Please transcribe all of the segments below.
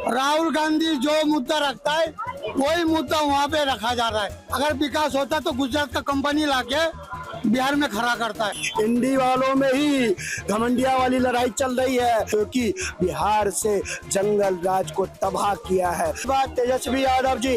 राहुल गांधी जो मुद्दा रखता है वही मुद्दा वहाँ पे रखा जा रहा है। अगर विकास होता तो गुजरात का कंपनी लाके बिहार में खड़ा करता है। इंडी वालों में ही घमंडिया वाली लड़ाई चल रही है, क्योंकि बिहार से जंगल राज को तबाह किया है। बात तेजस्वी यादव जी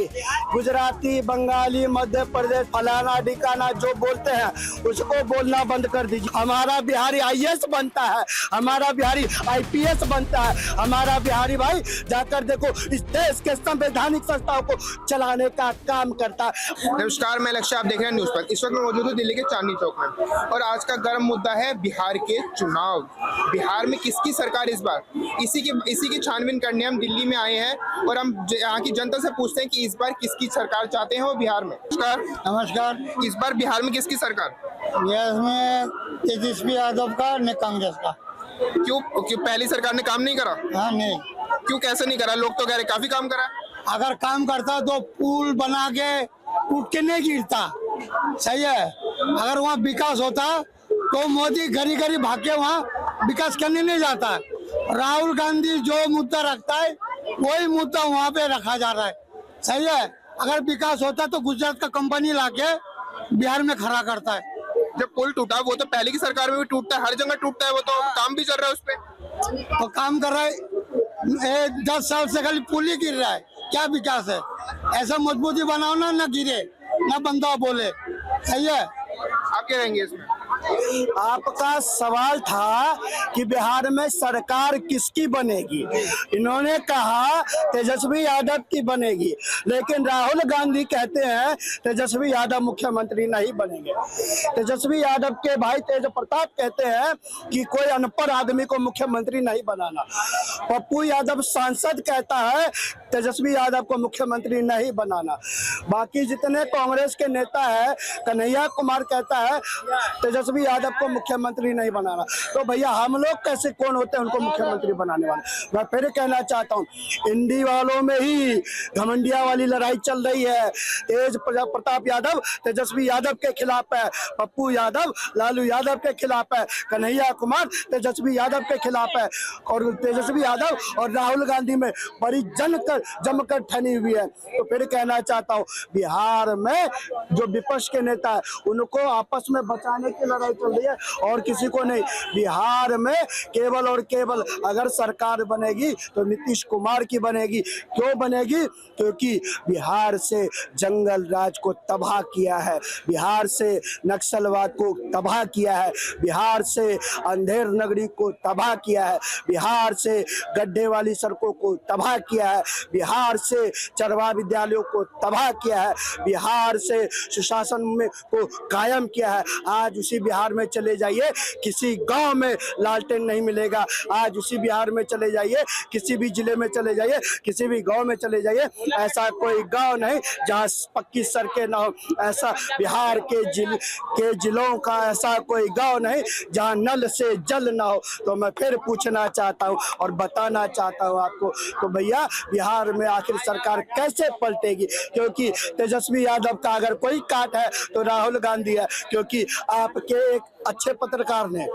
गुजराती, बंगाली, मध्य प्रदेश, फलाना ढिकाना जो बोलते हैं उसको बोलना बंद कर दीजिए। हमारा बिहारी आईएएस बनता है, हमारा बिहारी आईपीएस बनता है, हमारा बिहारी भाई जाकर देखो इस देश के संवैधानिक संस्थाओं को चलाने का काम करता है। नमस्कार, मैं लक्ष्य, आप देख रहे हैं न्यूज पर। इस वक्त मैं मौजूद हूँ दिल्ली के चांदनी चौक में और आज का गर्म मुद्दा है बिहार के चुनाव। बिहार में किसकी सरकार इस बार, इसी की छानबीन करने हम दिल्ली में आए हैं और हम यहाँ की जनता से पूछते हैं कि इस बार किसकी सरकार चाहते हैं वो बिहार में। नमस्कार। इस बार बिहार में किसकी सरकार? इसमें तेजस्वी यादव का न कांग्रेस का। क्यों पहली सरकार ने काम नहीं करा? हाँ नहीं, क्यों, कैसे नहीं करा? लोग तो कह रहे काफी काम करा। अगर काम करता तो पुल बना के टूट के नहीं गिरता, सही है। अगर वहाँ विकास होता तो मोदी घड़ी घड़ी भाग के वहाँ विकास करने नहीं जाता। राहुल गांधी जो मुद्दा रखता है वही मुद्दा वहाँ पे रखा जा रहा है, सही है। अगर विकास होता तो गुजरात का कंपनी लाके बिहार में खड़ा करता है। जब पुल टूटा वो तो पहले की सरकार में भी टूटता है, हर जगह टूटता है, वो तो काम भी चल रहा है उस पर। तो काम कर रहा है 10 साल से खाली पुल ही गिर रहा है, क्या विकास है? ऐसा मजबूती बनाओ ना गिरे ना बंदा बोले, सही है। आप क्या कहेंगे इसमें? आपका सवाल था कि बिहार में सरकार किसकी बनेगी। इन्होंने कहा तेजस्वी यादव की बनेगी, लेकिन राहुल गांधी कहते हैं तेजस्वी यादव मुख्यमंत्री नहीं बनेंगे। तेजस्वी यादव के भाई तेज प्रताप कहते हैं कि कोई अनपढ़ आदमी को मुख्यमंत्री नहीं बनाना। पप्पू यादव सांसद कहता है तेजस्वी यादव को मुख्यमंत्री नहीं बनाना। बाकी जितने कांग्रेस के नेता है, कन्हैया कुमार कहता है तेजस्वी यादव को मुख्यमंत्री नहीं बनाना। तो भैया हम लोग कैसे कौन होते हैं उनको मुख्यमंत्री बनाने वाले? मैं फिर कहना चाहता हूँ, इंडी वालों में ही घमंडिया वाली लड़ाई चल रही है। तेज प्रताप यादव तेजस्वी यादव के खिलाफ है, पप्पू यादव लालू यादव के खिलाफ है, कन्हैया कुमार तेजस्वी यादव के खिलाफ है, और तेजस्वी यादव और राहुल गांधी में बड़ी जमकर ठनी हुई है। तो फिर कहना चाहता हूँ, बिहार में जो विपक्ष के नेता है उनको आपस में बचाने की लड़ाई चल रही है और किसी को नहीं। बिहार में केवल और केवल अगर सरकार बनेगी तो नीतीश कुमार की बनेगी। क्यों बनेगी? क्योंकि बिहार से जंगल राज को तबाह किया है, बिहार से नक्सलवाद को तबाह किया है, बिहार से अंधेर नगरी को तबाह किया है, बिहार से गड्ढे वाली सड़कों को तबाह किया है, बिहार से चरवा विद्यालयों को तबाह किया है, बिहार से सुशासन में को कायम किया है। आज उसी बिहार में चले जाइए, किसी गांव में लालटेन नहीं मिलेगा। आज उसी बिहार में चले जाइए, किसी भी जिले में चले जाइए, किसी भी गांव में चले जाइए, ऐसा कोई गांव नहीं जहां पक्की सड़कें ना हो। ऐसा बिहार के जिलों का ऐसा कोई गांव नहीं जहां नल से जल ना हो। तो मैं फिर पूछना चाहता हूं और बताना चाहता हूं आपको, तो भैया बिहार में आखिर सरकार कैसे पलटेगी? क्योंकि तेजस्वी यादव का अगर कोई काट है तो राहुल गांधी है। क्योंकि आपके एक अच्छे पत्रकार ने,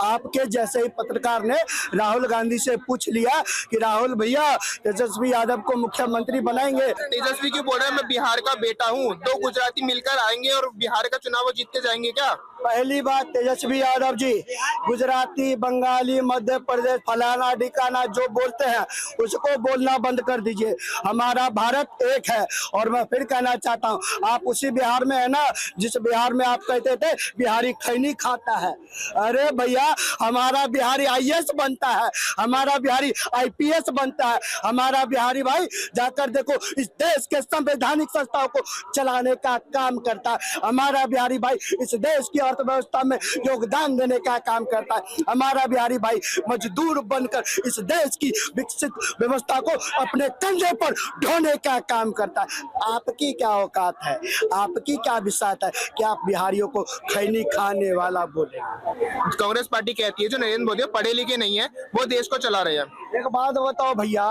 आपके जैसे ही पत्रकार ने राहुल गांधी से पूछ लिया कि राहुल भैया तेजस्वी यादव को मुख्यमंत्री बनाएंगे। तेजस्वी क्यों बोल रहे हैं मैं बिहार का बेटा हूँ, दो गुजराती मिलकर आएंगे और बिहार का चुनाव वो जीतते जाएंगे क्या? पहली बात, तेजस्वी यादव जी गुजराती, बंगाली, मध्य प्रदेश, फलाना ढिकाना जो बोलते हैं उसको बोलना बंद कर दीजिए। हमारा भारत एक है। और मैं फिर कहना चाहता हूँ, आप उसी बिहार में है ना जिस बिहार में आप कहते थे बिहारी खैनी खाता है। अरे भैया हमारा बिहारी आईएएस बनता है, हमारा बिहारी आईपीएस बनता है, हमारा बिहारी भाई जाकर देखो इस देश के संवैधानिक संस्थाओं को चलाने का काम करता है। हमारा बिहारी भाई इस देश की अर्थव्यवस्था में योगदान देने का काम करता है। हमारा बिहारी भाई मजदूर बनकर इस देश की विकसित व्यवस्था को अपने कंधे पर ढोने का काम करता है। आपकी क्या औकात है? आपकी क्या विसात है कि आप बिहारियों को खैनी खाने वाला आप बोलेंगे? कांग्रेस पार्टी कहती है जो नरेंद्र मोदी पढ़े लिखे नहीं है वो देश को चला रहे हैं। एक बात बताओ भैया,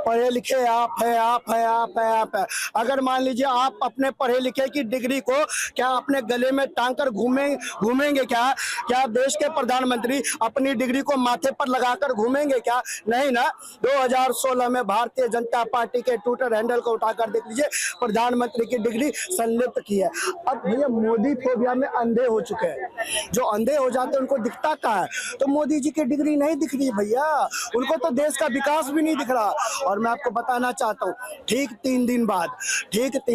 पढ़े लिखे आप है। अगर मान लीजिए आप अपने पढ़े लिखे की डिग्री को क्या अपने गले में टांग कर घूमेंगे क्या देश के प्रधानमंत्री अपनी डिग्री को माथे पर लगाकर घूमेंगे क्या? नहीं ना। 2016 में भारतीय जनता पार्टी के ट्विटर हैंडल को उठाकर देख लीजिए, प्रधानमंत्री की डिग्री संलिप्त की है। अब भैया मोदी फोबिया में अंधे हो चुके हैं। जो अंधे हो जाते हैं उनको दिखता कहाँ है? तो मोदी जी की डिग्री नहीं दिख रही भैया, उनको तो देश का विकास भी नहीं दिख रहा। और मैं आपको बताना चाहता हूँ, ठीक 3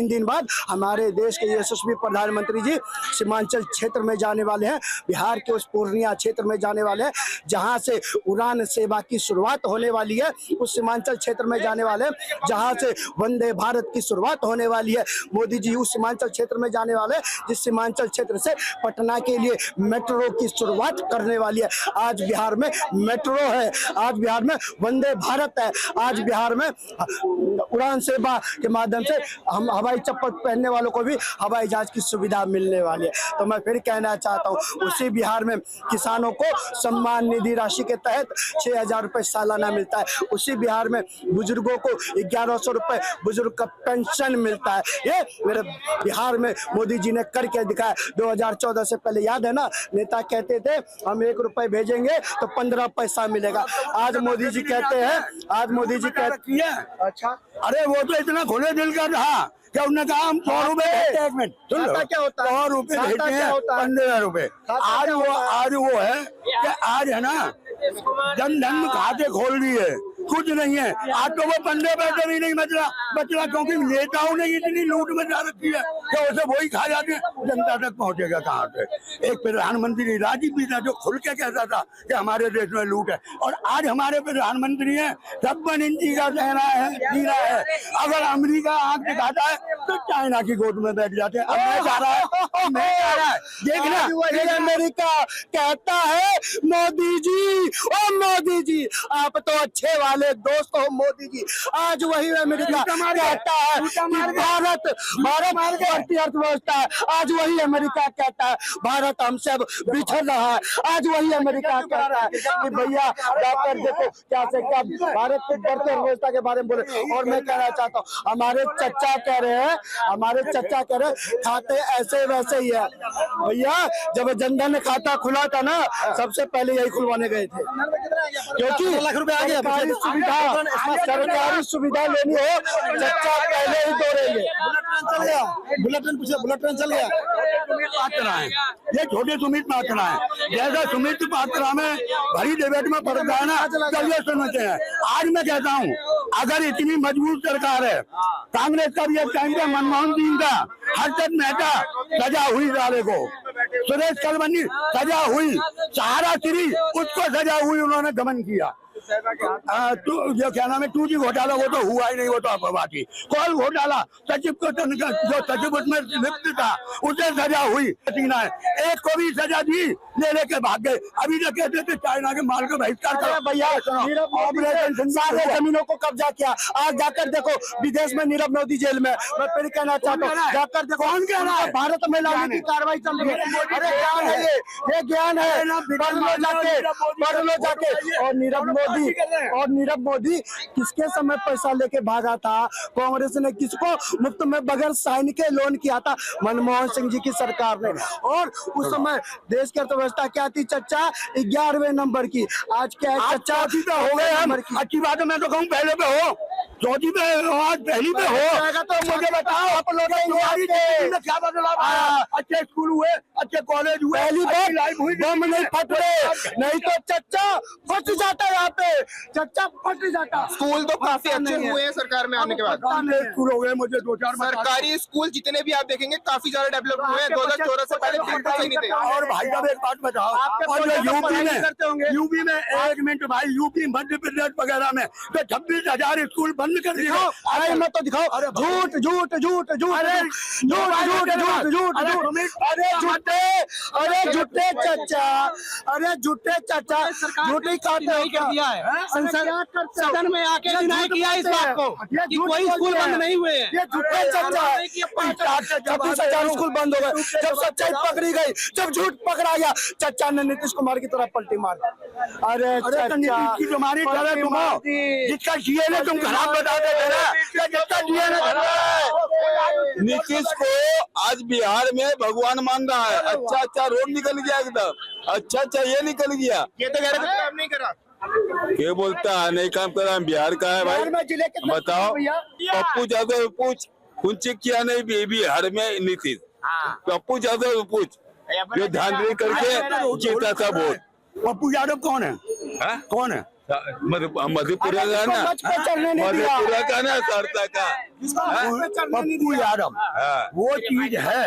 दिन बाद हमारे देश के यशस्वी प्रधानमंत्री जी सीमांचल क्षेत्र में जाने वाले हैं, बिहार के उस पूर्णिया क्षेत्र में जाने वाले हैं जहां से उड़ान सेवा की शुरुआत होने वाली है। उस सीमांचल क्षेत्र में जाने वाले हैं जहां से वंदे भारत की शुरुआत होने वाली है। मोदी जी उस सीमांचल क्षेत्र में जाने वाले हैं जिस सीमांचल क्षेत्र से पटना के लिए मेट्रो की शुरुआत करने वाली है। आज बिहार में मेट्रो है, आज बिहार में वंदे भारत है, आज बिहार में उड़ान सेवा के माध्यम से हम हवाई चप्पल पहनने वालों को भी हवाई जहाज की सुविधा मिलने वाली है। तो मैं फिर कहना चाहता हूँ, उसी बिहार में किसानों को सम्मान निधि राशि के तहत 6,000 रुपए सालाना मिलता है। उसी बिहार में बुजुर्गों को 1,100 रुपए बुजुर्ग का पेंशन मिलता है। ये मेरे बिहार में मोदी जी ने करके दिखाया। 2014 से पहले याद है ना, नेता कहते थे हम 1 रुपए भेजेंगे तो 15 पैसा मिलेगा। आज मोदी जी कहते हैं, अच्छा, अरे वो तो इतना खुले दिल का था क्या उन्होंने कहा हम 100 रुपए, एक मिनट सुन लो, क्या होता है? 100 रुपए खाता भेजते क्या हैं, होता है? 15 रुपए। आज वो है कि आज है ना जन धन खाते खोल दिए, कुछ नहीं है। आज तो वो 15 पैसे भी नहीं बचला क्योंकि नेताओं ने इतनी लूट मचा रखी है कि उसे वही खा जाते हैं। जनता तक पहुंचेगा कहाँ से? एक प्रधानमंत्री राजीव भी था जो खुल के कहता था कि हमारे देश में लूट है, और आज हमारे प्रधानमंत्री है 56 इंची का जीना है। अगर अमेरिका आंख दिखाता है तो चाइना की गोद में बैठ जाते हैं। अब मैं जा रहा है देखना, वही अमेरिका कहता है मोदी जी आप तो अच्छे वाले दोस्त हो मोदी जी। आज वही अमेरिका कहता है कि भारत बढ़ती अर्थव्यवस्था है। आज वही अमेरिका कहता है भारत हमसे बिछड़ रहा है। आज वही अमेरिका कहता है कि भैया जाकर देखो क्या से क्या भारत की बढ़ती अर्थव्यवस्था के बारे में बोले। और मैं कहना चाहता हूँ, हमारे चच्चा कह रहे हैं खाते ऐसे वैसे ही है भैया। जब जनधन खाता खुला था ना, सबसे पहले यही खुलवाने गए थे, क्योंकि सरकारी सुविधा लेनी हो चच्चा पहले ही दौड़ेंगे। बुलेटिन चल गया। पात्रा है ये, छोटे सुमित पात्रा है। जैसा सुमित पात्रा में भरी डिबेट में पड़ गया ना, चलिए समझते हैं। आज मैं कहता हूँ, अगर इतनी मजबूत सरकार है, कांग्रेस का भी एक टाइम था, मनमोहन सिंह का, हर्षद मेहता सजा हुई सारे को, सुरेश कलबंदी सजा हुई, सहारा श्री उसको सजा हुई, उन्होंने गमन किया। जो क्या नाम है 2G घोटाला, वो तो हुआ ही नहीं, वो तो अफवाह थी। कॉल घोटाला, सचिव को जो सचिव उसमें लिप्त था उसे सजा हुई, एक को भी सजा दी, ले लेके भाग गए। अभी जो कहते थे चाइना के माल का बहिष्कार करो भैया, सारे जमीनों को कब्जा किया। आज जाकर देखो विदेश में नीरव मोदी जेल में। मैं फिर कहना चाहता हूँ, जाकर देखो कौन कह रहा है भारत में लाने की कार्रवाई चल रही है। अरे ज्ञान है, ये ज्ञान है, पढ़ लो जाके। और नीरव मोदी किसके समय पैसा लेके भागा था? कांग्रेस ने किसको मुफ्त में बगैर साइन के लोन किया था? मनमोहन सिंह जी की सरकार ने। और उस समय देश की अर्थव्यवस्था क्या थी चच्चा? 11वें नंबर की। आज क्या है चच्चा? हो गए हम। अच्छी बात है, मैं तो कहूँ पहले पे हो, चौथी पे हो, आज पहली पे हो। तो मुझे बताओ आप लोग क्या बदलाव आया? अच्छे स्कूल हुए, अच्छे कॉलेज हुए, पहली बात बम नहीं फट रहे, नहीं तो चच्चा फट जाता है। यहाँ पे चच्चा फट जाता। स्कूल तो काफी अच्छे हुए हैं सरकार में आने के बाद। स्कूल हो गए, मुझे 2-4 सरकारी स्कूल जितने भी आप देखेंगे काफी ज्यादा डेवलप हुए हैं। 2014 से पहले बिल्कुल सही नहीं थे। और भाई साहब एक बात बताओ, यूपी में 1 मिनट भाई, यूपी मध्य प्रदेश वगैरह में तो 26,000 स्कूल बन बंद कर दिया। अरे मत तो दिखाओ, झूठ झूठ झूठ झूठ अरे झूठ झूठ झूठ झूठ अरे झूठे, अरे झूठे चाचा, अरे झूठे चाचा, झूठी खाते कर दिया है सदन में आके डिनाई किया इस बात को कि कोई स्कूल बंद नहीं हुए हैं। ये झूठे चाचा है। 26,000 स्कूल बंद हो गए। जब सच्चाई पकड़ी गई, जब झूठ पकड़ा गया, चचा ने नीतीश कुमार की तरफ पलटी मार। अरे नीतीश की तुम्हारी तरह जिसका डीएनए तुम खराब बता देते ना, जिसका डीएनए नीतीश को आज बिहार में भगवान मान रहा है। अच्छा रोड निकल गया एकदम, अच्छा ये निकल गया। ये तो कह रहे थे काम नहीं करा। ये बोलता है नहीं काम कर रहा है, बिहार का है भाई। बताओ पप्पू यादव पूछ, कुछ किया नहीं बिहार में नीतीश। पप्पू यादव पूछ, जो धांधली करके जीता था वोट। पप्पू यादव कौन है? कौन है? मधेपुरा का ना, मधेपुरा का ना, सरता का पप्पू यादव वो चीज है,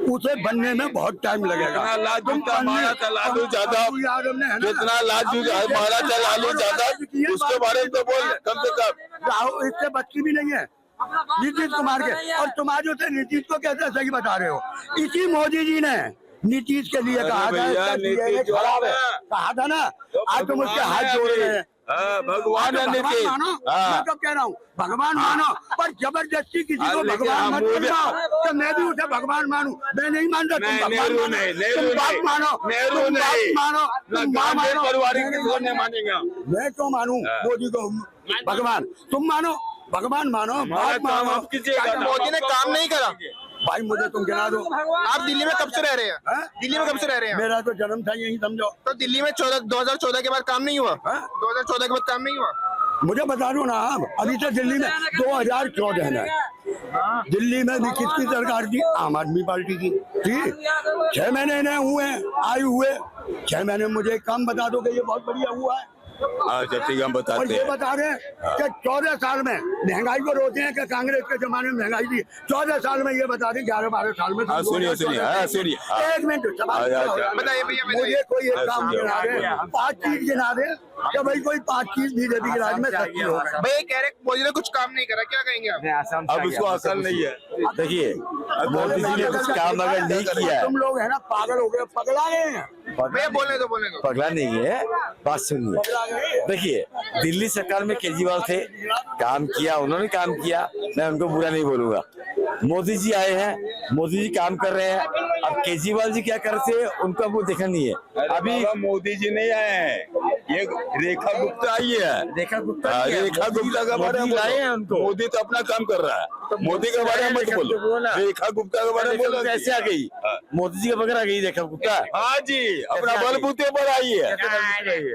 उसे बनने में बहुत टाइम लगेगा। लाल जूता मारा था लालू यादव, कितना लाल जूता मारा था लालू यादव, उसके बारे में तो बोल कम से कम। राहुल इससे बच्ची भी नहीं है नीतीश कुमार के, और तुम आज उसे नीतीश को कैसे सही बता रहे हो? इसी मोदी जी ने नीतीश के लिए कहा था, कहा था ना, आज तुम उसके हाथ जोड़ रहे हैं। भगवान है नीतीश। मैं तो कह रहा हूँ भगवान मानो, पर जबरदस्ती किसी को भगवान मत बनाओ। तो मैं भी उसे भगवान मानूं, मैं नहीं मानता। तुम भगवान मानो, तुम बाप मानो, नेहरू नहीं मानो, तुम माँ मानो, नहीं मानेगा। मैं क्यों मानूं मोदी को भगवान? तुम मानो, भगवान मानो, बाप मानो। मोदी ने काम नहीं करा भाई मुझे तुम गिना दो। आप दिल्ली में कब से रह रहे हैं? दिल्ली में कब से रह रहे हैं? मेरा तो जन्म था यही, समझो। तो दिल्ली में 2014 के बाद काम नहीं हुआ? 2014 के बाद काम नहीं हुआ? मुझे बता दो ना आप, अभी तो दिल्ली में 2014 में दिल्ली में भी किसकी सरकार थी? आम आदमी पार्टी की थी। 6 महीने इन्हें हुए आए हुए, 6 महीने मुझे काम बता दो कि ये बहुत बढ़िया हुआ है। अच्छा ठीक है, हम और बताते ये हैं। बता रहे हैं कि 14 साल में महंगाई को रोकते हैं कि कांग्रेस के जमाने में महंगाई थी। 14 साल में ये बता दें, 11-12 साल में। सुनिए सुनिए। एक मिनट बताइए भैया, मुझे कोई एक काम गिना दे, 5 चीज गिना दे कि भाई कोई 5 चीज बीजेपी के राज में सच्ची हो। भैया कह रहे मोदी ने कुछ काम नहीं करा, क्या कहेंगे आप? अब उसको अकल नहीं है। देखिए मोदी जी ने कुछ काम अगर नहीं किया है, तुम लोग है ना पागल हो गए, पगला गए हैं। भैया बोलने दो। पगला नहीं है, बात सुनिए। देखिए दिल्ली सरकार में केजरीवाल थे, काम किया, उन्होंने काम किया, मैं उनको बुरा नहीं बोलूंगा। मोदी जी आए हैं, मोदी जी काम कर रहे हैं। अब केजरीवाल जी क्या कर रहे थे उनको वो देखना नहीं है। अभी मोदी जी नहीं आए हैं, ये रेखा गुप्ता आई है। रेखा गुप्ता के बारे में लाए हैं उनको। मोदी तो अपना काम कर रहा है, मोदी के बारे में मत बोलो। रेखा गुप्ता के बारे में बोलो। कैसे आ गई? मोदी जी के बगैर आ गई रेखा गुप्ता। हाँ जी, अपना बलबूते पर आई है।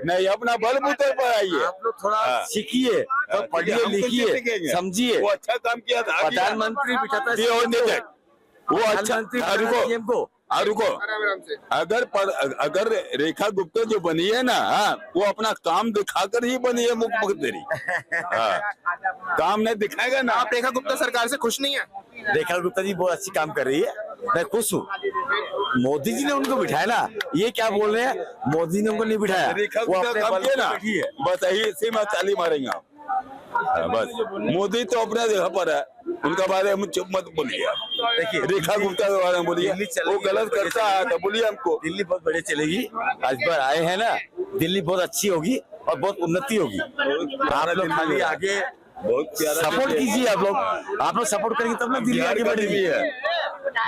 नहीं, अपना बलबूते पर आई है। आप लोग थोड़ा सीखिए, पढ़िए लिखिए, समझिए। वो अच्छा काम किया था। प्रधानमंत्री बिठाता वो अच्छा रुको। अगर रेखा गुप्ता जो बनी है ना, वो अपना काम दिखाकर ही बनी है मुख्यमंत्री। काम नहीं दिखाएगा ना। आप रेखा गुप्ता सरकार से खुश नहीं है? रेखा गुप्ता जी बहुत अच्छी काम कर रही है, मैं खुश हूँ। मोदी जी ने उनको बिठाया ना, ये क्या बोल रहे हैं? मोदी ने उनको नहीं बिठाया, रेखा वो गुप्ता अपने काम बल किया पे ना, बैठी है। बस यही इसी में ताली मारेंगे आप। बस मोदी तो अपने जगह पर है, उनका बारे में चुप मत बोलिए। देखिए रेखा गुप्ता के बारे में बोलिए, वो गलत करता है तो बोलिए हमको। दिल्ली बहुत बढ़िया चलेगी, आज बार आए हैं ना, दिल्ली बहुत अच्छी होगी और बहुत उन्नति होगी। आप लोग खाली आगे बहुत प्यारा सपोर्ट कीजिए। आप लोग सपोर्ट करेंगे तब ना दिल्ली आगे बढ़ेगी।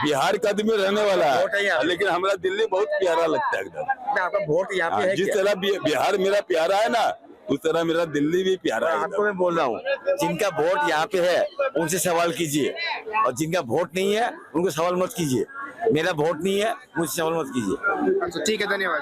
बिहार का आदमी रहने वाला है, लेकिन हमारा दिल्ली बहुत प्यारा लगता है एकदम। आपका वोट यहाँ पे है। जिस तरह बिहार मेरा प्यारा है ना, उस तरह मेरा दिल्ली भी प्यारा है। आपको मैं बोल रहा हूँ, जिनका वोट यहाँ पे है उनसे सवाल कीजिए, और जिनका वोट नहीं है उनको सवाल मत कीजिए। मेरा वोट नहीं है, मुझसे सवाल मत कीजिए। अच्छा ठीक है, धन्यवाद।